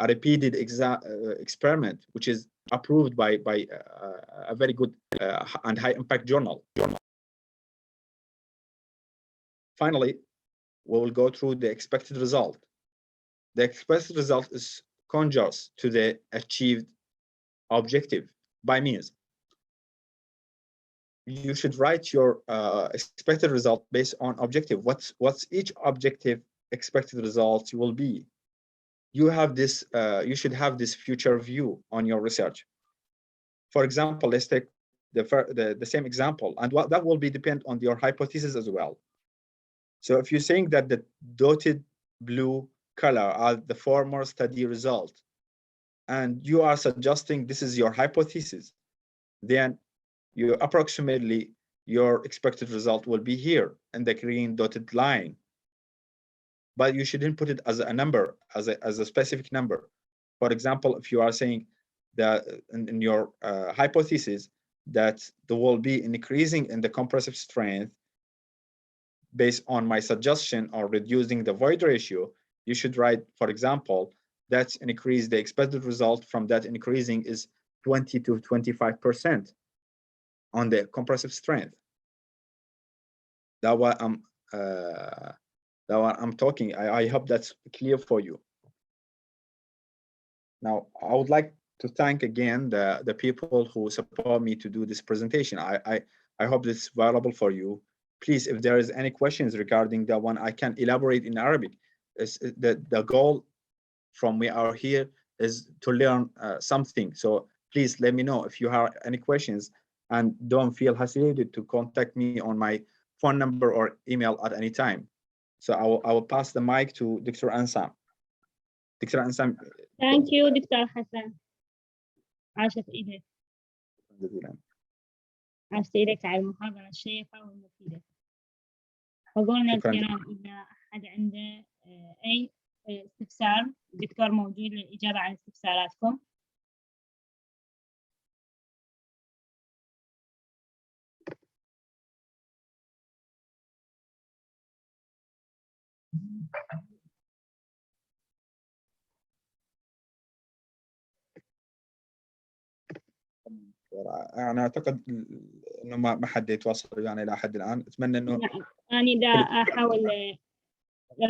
repeated experiment, which is approved by a very good and high impact journal. Finally, we will go through the expected result. The expected result is conjures to the achieved objective by means. You should write your expected result based on objective. What's each objective expected result will be. You have this. You should have this future view on your research. For example, let's take the same example, and what that will be depend on your hypothesis as well. So if you're saying that the dotted blue color are the former study result, and you are suggesting this is your hypothesis, then you approximately your expected result will be here in the green dotted line. But you shouldn't put it as a number, as a specific number. For example, if you are saying that in your hypothesis that there will be an increasing in the compressive strength based on my suggestion or reducing the void ratio, you should write, for example, that's an increase, the expected result from that increasing is 20 to 25% on the compressive strength. That's what I'm talking. I hope that's clear for you. Now, I would like to thank again the people who support me to do this presentation. I hope this is valuable for you. Please, if there is any questions regarding that one, I can elaborate in Arabic. The goal from we are here is to learn something. So please let me know if you have any questions. and don't feel hesitated to contact me on my phone number or email at any time. So I will pass the mic to Dr. Ansam. Dr. Ansam.
Thank you دكتور حسن. عاشت إيدك. عاشت إيدك على المحاضرة الشيقة والمفيدة. حضورنا الكرام، إذا أحد عنده أي استفسار الدكتور موجود للإجابة عن استفساراتكم.
أنا أعتقد إنه ما حد يتواصل يعني إلى حد الآن. أتمنى إنه
أنا دا أحاول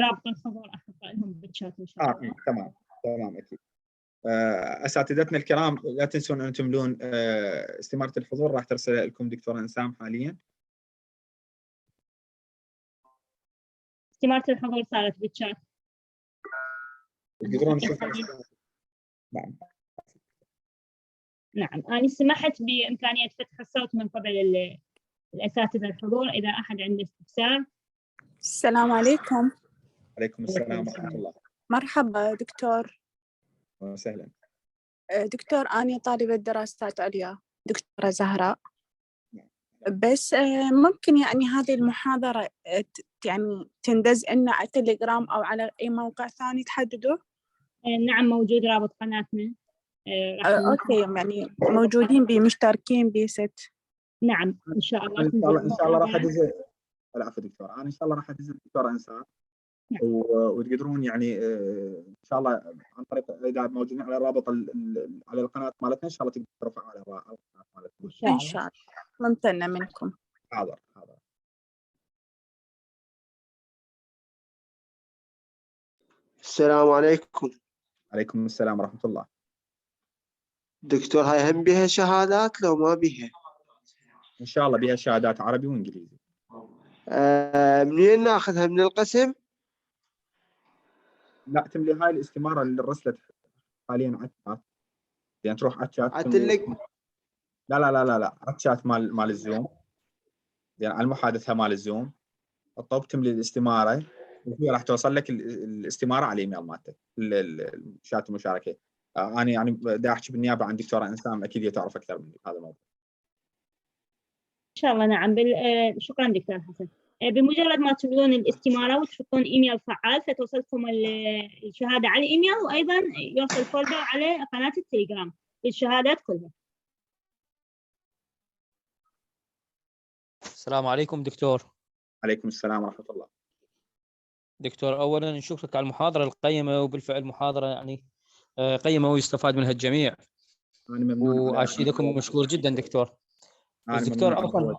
رابط الحضور أحط لهم بالشات إن شاء الله.
تمام أكيد. أساتذتنا الكرام، لا تنسون أن تملون استمارة الحضور، راح ترسل لكم دكتورة أنسام حاليا.
استمارة الحضور صارت بالشات.
تقدرون تشوفون.
نعم، أنا سمحت بإمكانية فتح الصوت من قبل الأساتذة الحضور إذا أحد عنده استفسار.
السلام عليكم.
عليكم السلام ورحمة الله.
مرحبا دكتور.
وسهلا.
دكتور، أنا طالبة دراسات عليا، دكتورة زهراء. بس ممكن يعني هذه المحاضرة يعني تندز لنا على تليجرام أو على أي موقع ثاني تحددوه؟
نعم، موجود رابط قناتنا.
أوكي، يعني موجودين مشتركين بست.
نعم إن شاء الله.
إن شاء الله راح أدز. العفو دكتور، أنا إن شاء الله راح أدز الدكتورة أنسام.
نعم.
وتقدرون يعني إن شاء الله عن طريق إذا موجودين على الرابط على القناة مالتنا، إن شاء الله تقدروا ترفعوا على القناة مالتنا.
إن شاء الله. ممتنة منكم.
حاضر.
السلام عليكم.
عليكم السلام ورحمة الله.
دكتور، هاي هم بها شهادات لو ما بها؟
إن شاء الله بها شهادات عربي وإنجليزي.
منين ناخذها؟ من القسم؟
لا، تملي هاي الاستمارة اللي رسلت حاليا على الشات، يعني تروح على الشات. لا على الشات مال الزوم، يعني على المحادثة مال الزوم الطب، تملي الاستمارة وهي راح توصل لك الاستمارة على الإيميل مالتك، الشات المشاركة. أنا يعني دا أحكي بالنيابة عن دكتورة أنسام، أكيد هي تعرف أكثر من هذا الموضوع.
إن شاء الله. نعم. شكرا دكتور حسن. بمجرد ما تملون الاستمارة وتحطون إيميل فعال فتوصلكم الشهادة على الإيميل، وأيضا يوصل فولدر على قناة التليجرام للشهادات كلها.
السلام عليكم دكتور.
عليكم السلام ورحمة الله.
دكتور، أولا نشكرك على المحاضرة القيمة، وبالفعل محاضرة يعني قيمة ويستفاد منها الجميع.
أنا ممنون.
وأشيدكم مشكور جدا دكتور. دكتور عفوا،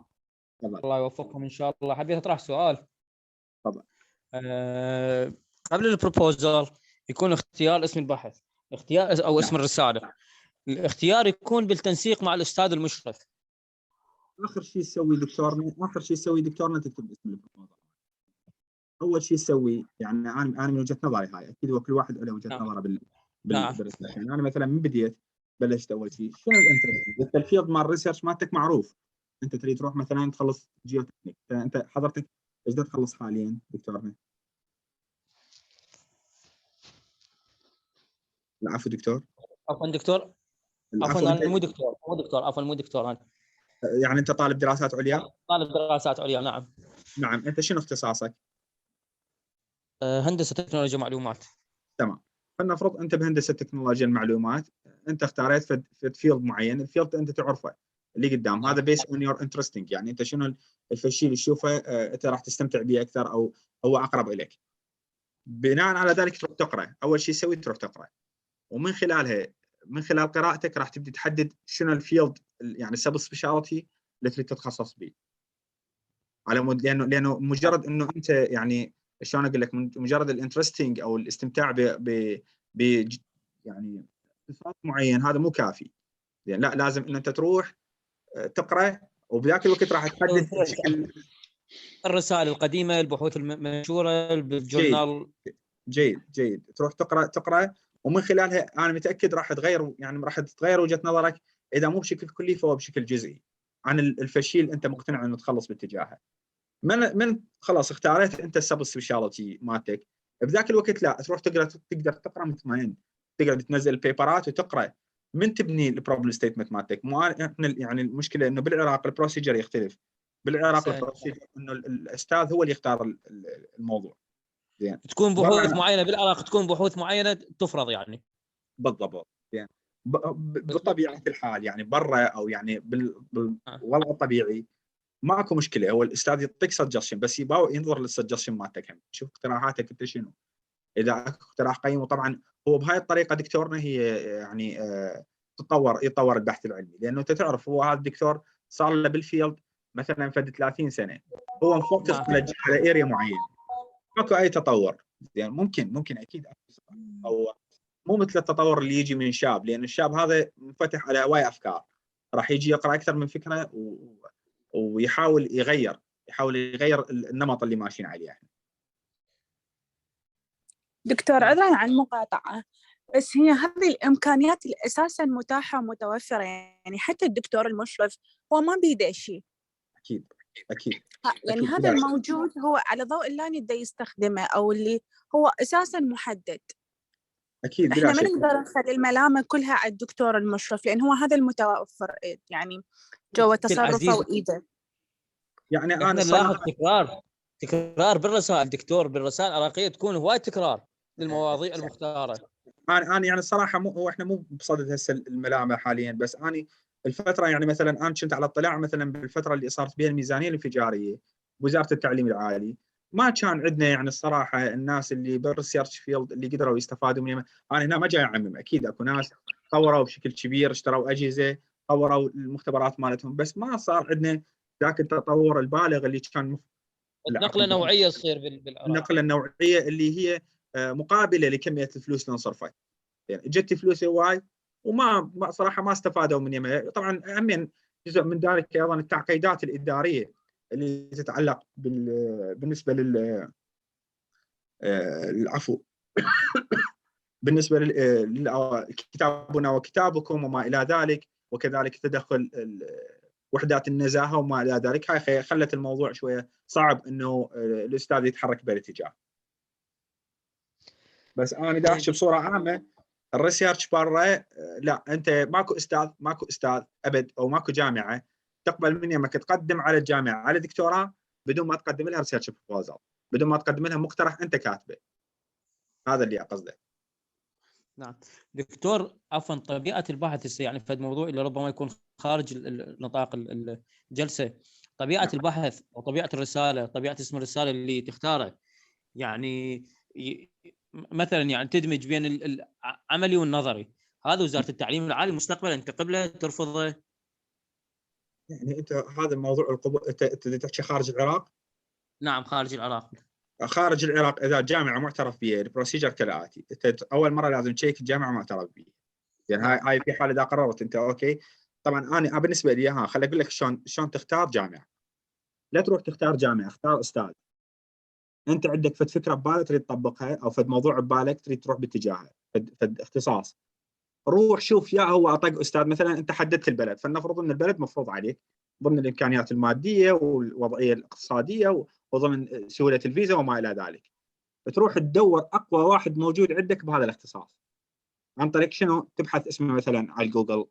الله يوفقكم إن شاء الله. حبيت أطرح سؤال.
طبعا.
قبل البروبوزال يكون اختيار اسم البحث، اختيار أو اسم الرسالة، الاختيار يكون بالتنسيق مع الأستاذ المشرف.
آخر شيء يسوي دكتورنا تكتب اسم البروبوزال. أول شيء يسوي، يعني أنا من وجهة نظري هاي، أكيد وكل واحد له وجهة نظره بالريسيرش. يعني أنا مثلا من بديت بلشت أول شيء شنو الانترست، الفيلد مال الريسيرش مالتك معروف. أنت تريد تروح مثلا تخلص جيوتكنيك، أنت حضرتك إيش بدك تخلص حاليا دكتورنا؟ العفو دكتور.
عفوا دكتور. عفوا أنا مو دكتور. عفوا مو دكتور أنا.
يعني أنت طالب دراسات عليا؟
طالب دراسات عليا. نعم.
نعم. أنت شنو اختصاصك؟
هندسة تكنولوجيا معلومات.
تمام. فلنفرض أنت بهندسة تكنولوجيا المعلومات، أنت اختاريت في فيلد معين، الفيلد أنت تعرفه اللي قدام. هذا بيس اون يور انترستنج، يعني أنت شنو الشيء اللي تشوفه أنت راح تستمتع به أكثر أو هو أقرب إليك. بناء على ذلك تروح تقرأ. أول شيء تسوي تروح تقرأ، ومن خلال قراءتك راح تبدي تحدد شنو الفيلد، يعني السب سبيشاليتي اللي تريد تتخصص به. على مود لأنه مجرد إنه أنت يعني شلون أقول لك، مجرد الانترستنج أو الاستمتاع ب يعني صفات معين، هذا مو كافي. يعني لا، لازم إنه أنت تروح تقرأ، وبذاك الوقت راح تحدد بشكل
الرسائل القديمة، البحوث المنشورة بالجورنال.
جيد. تروح تقرأ، ومن خلالها أنا متأكد راح تغير وجهة نظرك، إذا مو بشكل كلي فهو بشكل جزئي عن الفشيل انت مقتنع انه تخلص باتجاهه. من خلاص اختاريت انت السب سبيشاليتي مالتك، بذاك الوقت لا تروح تقدر تقرا مثل ما انت تقدر تنزل البيبرات وتقرا من تبني البروبلم ستيتمنت مالتك. مو يعني المشكله انه بالعراق البروسيجر يختلف، بالعراق البروسيجر انه الاستاذ هو اللي يختار الموضوع. زين
تكون بحوث معينه بالعراق، تكون بحوث معينه تفرض يعني.
بالضبط. يعني بطبيعه الحال يعني برا او يعني بالوضع الطبيعي ماكو مشكله، هو الاستاذ يعطيك سجشن بس ينظر للسجشن مالتك هم، شوف اقتراحاتك انت شنو. اذا اقتراح قيم، وطبعا هو بهاي الطريقه دكتورنا هي يعني يتطور البحث العلمي، لانه انت تعرف هو هذا الدكتور صار له بالفيلد مثلا فد 30 سنه، هو مفوكس على اريا معينه، ماكو اي تطور. يعني ممكن اكيد او مو مثل التطور اللي يجي من شاب، لان الشاب هذا منفتح على هواي افكار، راح يجي يقرا اكثر من فكره ويحاول يغير النمط اللي ماشيين عليه احنا.
دكتور عذرا عن المقاطعة، بس هي هذه الإمكانيات اللي أساساً متاحة ومتوفرة، يعني حتى الدكتور المشرف هو ما بيده شيء.
اكيد
يعني
أكيد.
هذا الموجود هو على ضوء اللي نقدر يستخدمه أو اللي هو أساساً محدد.
اكيد
احنا ما نقدر نخلي الملامة كلها على الدكتور المشرف، لأن هو هذا المتوفر يعني جوا تصرفه وإيده.
يعني
احنا
انا
نلاحظ
صراحه
تكرار بالرسائل دكتور، بالرسائل العراقيه تكون هواي تكرار للمواضيع المختاره.
انا يعني الصراحه هو احنا مو بصدد هسه الملامه حاليا، بس اني الفتره يعني مثلا انا كنت على اطلاع مثلا بالفتره اللي صارت بها الميزانيه الانفجاريه وزاره التعليم العالي، ما كان عندنا يعني الصراحه الناس اللي بالريسيرش فيلد اللي قدروا يستفادوا منها. انا هنا ما جاي اعمم، اكيد اكو ناس طوروا بشكل كبير، اشتروا اجهزه، طوروا المختبرات مالتهم، بس ما صار عندنا ذاك التطور البالغ اللي كان
نقله نوعيه تصير بالعراق.
النقله النوعيه اللي هي مقابله لكميه الفلوس اللي انصرفت. يعني اجت فلوس هواي وما صراحه ما استفادوا من يمها. طبعا همين جزء من ذلك ايضا التعقيدات الاداريه اللي تتعلق بالنسبه العفو بالنسبه كتابنا وكتابكم وما الى ذلك، وكذلك تدخل وحدات النزاهه وما الى ذلك. هاي خلت الموضوع شويه صعب انه الاستاذ يتحرك بهالاتجاه. بس انا دا احكي بصوره عامه، الريسيرش برا لا، انت ماكو استاذ ابد او ماكو جامعه تقبل من يمك تقدم على الجامعه على دكتوراه بدون ما تقدم لها ريسيرش بروبوزال، بدون ما تقدم لها مقترح انت كاتبه. هذا اللي اقصده.
نعم دكتور، عفوا طبيعه البحث يعني في الموضوع اللي ربما يكون خارج نطاق الجلسه، طبيعه البحث وطبيعه الرساله، طبيعه اسم الرساله اللي تختاره، يعني مثلا يعني تدمج بين العملي والنظري، هذا وزاره التعليم العالي مستقبلا انت قبله ترفضه؟
يعني انت هذا الموضوع القبول انت تحكي خارج العراق؟
نعم خارج العراق.
خارج العراق اذا جامعه معترف بها البروسيجر كالاتي، انت اول مره لازم تشيك الجامعه معترف بها. يعني هاي في حال اذا قررت انت اوكي. طبعا انا بالنسبه لي خليني اقول لك شلون تختار جامعه. لا تروح تختار جامعه، اختار استاذ انت عندك فد فكره ببالك تريد تطبقها، او فد موضوع ببالك تريد تروح باتجاهه، فد اختصاص. روح شوف يا هو اطق استاذ، مثلا انت حددت البلد، فلنفرض ان البلد مفروض عليك ضمن الامكانيات الماديه والوضعيه الاقتصاديه وضمن سهوله الفيزا وما الى ذلك، تروح تدور اقوى واحد موجود عندك بهذا الاختصاص عن طريق شنو؟ تبحث اسمه مثلا على جوجل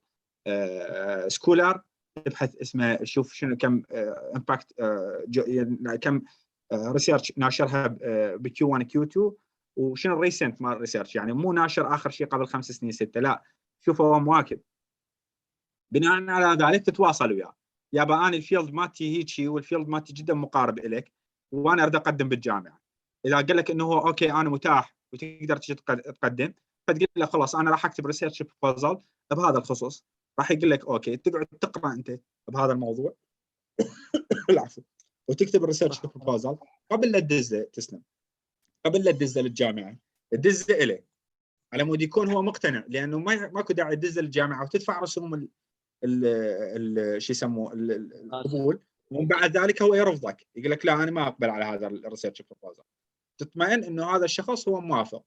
سكولر، تبحث اسمه شوف شنو كم امباكت كم ريسيرش ناشرها بكيو 1 كيو 2، وشنو الريسنت مال الريسيرش، يعني مو ناشر اخر شيء قبل 5 سنين 6، لا شوف هو مواكب. بناء على ذلك تتواصل وياه، يابا انا الفيلد مالتي هيك شيء والفيلد مالتي جدا مقارب اليك وانا اريد اقدم بالجامعه. اذا قال لك انه هو اوكي انا متاح وتقدر تجي تقدم، فتقول له خلاص انا راح اكتب ريسيرش بروبوزال بهذا الخصوص، راح يقول لك اوكي، تقعد تقرا انت بهذا الموضوع العفو، وتكتب الريسيرش بروبوزال قبل لا تدزه. تسلم. قبل لا تدزه للجامعه تدزه اليه على مود يكون هو مقتنع، لانه ماكو داعي تدزه للجامعه وتدفع رسوم شو يسموه القبول، ومن بعد ذلك هو يرفضك يقول لك لا انا ما اقبل على هذا الريسيرش بروبوزال. تطمئن انه هذا الشخص هو موافق،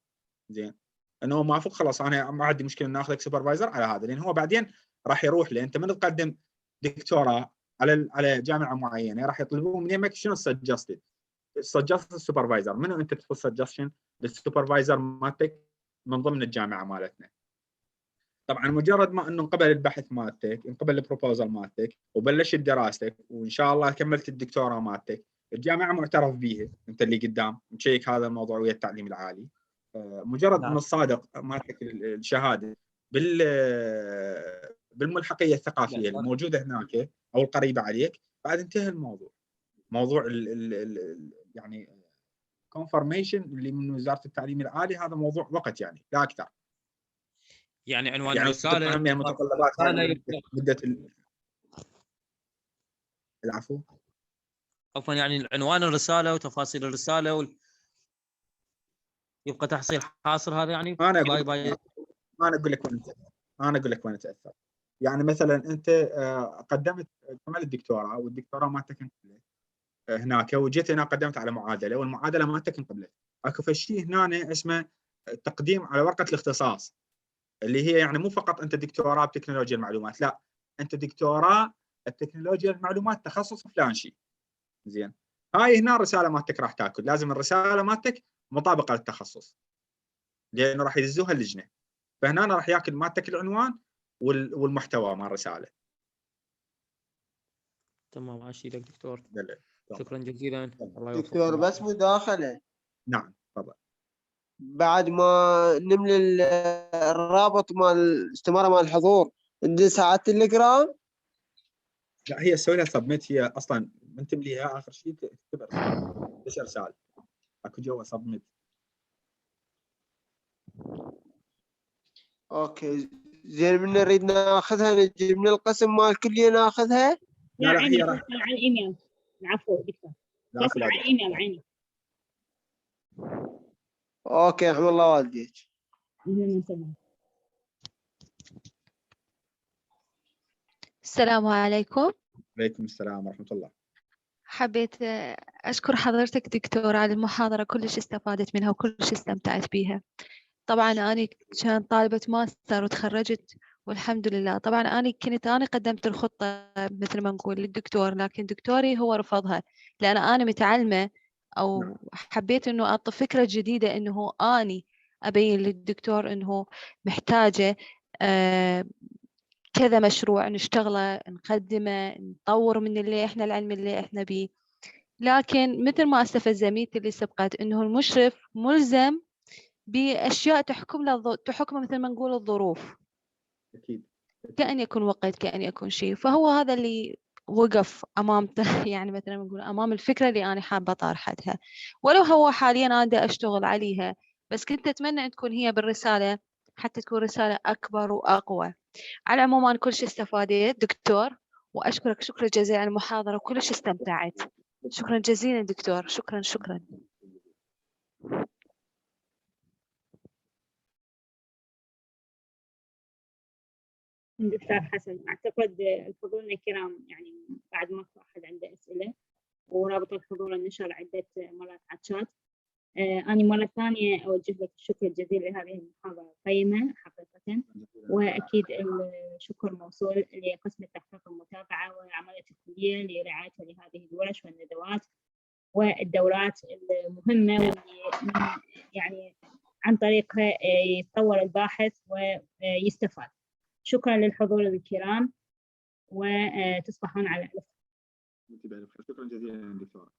زين انه هو موافق، خلاص انا ما عندي مشكله ان اخذك سوبرفايزر على هذا، لان هو بعدين راح يروح له. انت من تقدم دكتوراه على جامعه معينه راح يطلبون منك شنو السجستد السوبرفايزر، منو انت تحط سجستشن للسوبرفايزر مالتك من ضمن الجامعه مالتنا. طبعا مجرد ما انه انقبل البحث مالتك، انقبل البروبوزل مالتك، وبلشت دراستك، وان شاء الله كملت الدكتوراه مالتك، الجامعه معترف بيها، انت اللي قدام مشيك هذا الموضوع ويا التعليم العالي. مجرد ان الصادق مالتك الشهاده بالملحقيه الثقافيه الموجوده هناك او القريبه عليك، بعد انتهى الموضوع. موضوع يعني كونفرميشن اللي من وزاره التعليم العالي هذا موضوع وقت يعني لا اكثر.
يعني عنوان
يعني
الرساله
متطلبات مده العفو.
عفوا، يعني عنوان الرساله وتفاصيل الرساله يبقى تحصيل حاصل. هذا يعني
انا اقول لك وين تاثر. يعني مثلا انت قدمت كمال الدكتوراه، والدكتوراه مالتك انقبلت هناك، وجيت هنا قدمت على معادله، والمعادله مالتك انقبلت. اكو شيء هنا اسمه تقديم على ورقه الاختصاص، اللي هي يعني مو فقط انت دكتوراه بتكنولوجيا المعلومات، لا انت دكتوراه التكنولوجيا المعلومات تخصص فلان شيء. زين، هاي هنا الرساله مالتك راح تاكل، لازم الرساله مالتك مطابقه للتخصص، لانه راح يدزوها اللجنه. فهنا راح ياكل مالتك العنوان والمحتوى مال الرساله.
تمام، اشيلك دكتور.
دلل.
شكرا جزيلا. الله يوفقك
دكتور بس مداخلة.
نعم تفضل.
بعد ما نملي الرابط مال الاستمارة مال الحضور ندز على التليجرام.
لا هي تسوي لها سبميت، هي اصلا من تمليها اخر شيء تكتب ارسال، ايش ارسال اكو جوا سبميت.
اوكي زين، من نريد ناخذها نجي من القسم مال الكلية ناخذها.
لا لا هي راح
ترسل على الايميل. العفو دكتور، ترسل على الايميل عيني.
اوكي رحم الله والديك.
السلام عليكم.
عليكم السلام ورحمه الله.
حبيت أشكر حضرتك دكتور على المحاضرة، كلش استفادت منها وكلش استمتعت بيها. طبعا أنا كان طالبة ماستر وتخرجت والحمد لله. طبعا أنا قدمت الخطة مثل ما نقول للدكتور، لكن دكتوري هو رفضها، لأن أنا متعلمة أو حبيت إنه أعطي فكرة جديدة، إنه أني أبين للدكتور إنه محتاجة كذا مشروع نشتغله، نقدمه، نطور من اللي احنا العلم اللي احنا بيه. لكن مثل ما استفاد زميلتي اللي سبقت، انه المشرف ملزم باشياء تحكم مثل ما نقول الظروف.
اكيد.
كأن يكون وقت، كأن يكون شيء. فهو هذا اللي وقف امام يعني مثلا نقول امام الفكره اللي انا حابه اطرحها، ولو هو حاليا انا دا اشتغل عليها، بس كنت اتمنى ان تكون هي بالرساله حتى تكون رساله اكبر واقوى. على العموم أنا كلش استفادت دكتور، وأشكرك شكرا جزيلا على المحاضرة وكلش استمتعت. شكرا جزيلا دكتور، شكرا.
دكتور حسن، أعتقد الحضور الكرام يعني بعد ما أحد عنده أسئلة، ورابط الحضور نشر عدة مرات على الشات. أنا مرة ثانية أوجه لك الشكر الجزيل لهذه المحاضرة القيمة حقيقة، وأكيد الشكر موصول لقسم التحقيق والمتابعة وعملية الكلية لرعايتها لهذه الورش والندوات والدورات المهمة، واللي يعني عن طريقها يتطور الباحث ويستفاد. شكرا للحضور الكرام، وتصبحون على ألف.
شكرا جزيلا دكتور.